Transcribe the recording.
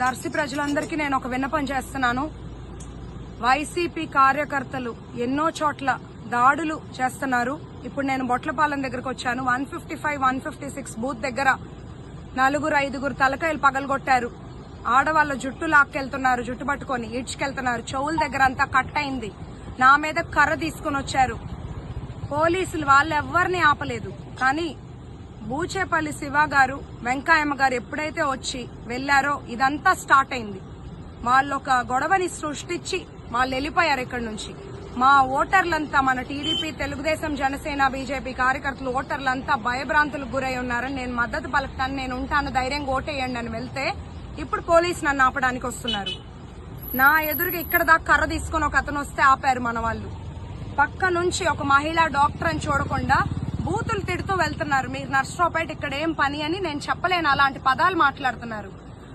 దర్శి ప్రజలందరికీ నేను ఒక విన్నపం చేస్తున్నాను. వైసీపీ కార్యకర్తలు ఎన్నో చోట్ల దాడులు చేస్తున్నారు. ఇప్పుడు నేను బొట్లపాలెం దగ్గరకు వచ్చాను. 155, 156 బూత్ దగ్గర 4-5 తలకాయలు పగలగొట్టారు. ఆడవాళ్ళ జుట్టు లాక్కెళ్తున్నారు, జుట్టు పట్టుకొని ఈడ్చుకెళ్తున్నారు. చెవుల దగ్గర అంతా కట్ అయింది. నా మీద కర్ర తీసుకుని వచ్చారు. పోలీసులు వాళ్ళెవ్వరిని ఆపలేదు. కానీ బూచేపల్లి శివ గారు, వెంకాయమ్మ గారు ఎప్పుడైతే వచ్చి వెళ్లారో ఇదంతా స్టార్ట్ అయింది. వాళ్ళు ఒక గొడవని సృష్టించి వాళ్ళు వెళ్ళిపోయారు ఇక్కడి నుంచి. మా ఓటర్లంతా, మన టీడీపీ, తెలుగుదేశం, జనసేన, బీజేపీ కార్యకర్తలు ఓటర్లంతా భయభ్రాంతులకు గురై ఉన్నారని నేను మద్దతు పలుకుతాను, నేను ఉంటాను, ధైర్యంగా ఓటేయండి అని వెళ్తే ఇప్పుడు పోలీసు నన్ను ఆపడానికి వస్తున్నారు. నా ఎదురుగా ఇక్కడ దాకా కర్ర తీసుకుని ఒక అతను వస్తే ఆపారు మన వాళ్ళు. పక్క నుంచి ఒక మహిళా డాక్టర్ అని చూడకుండా బూతులు తిడుతూ వెళ్తున్నారు. మీరు నర్సరావుపేట ఇక్కడ ఏం పని అని నేను చెప్పలేను, అలాంటి పదాలు మాట్లాడుతున్నారు.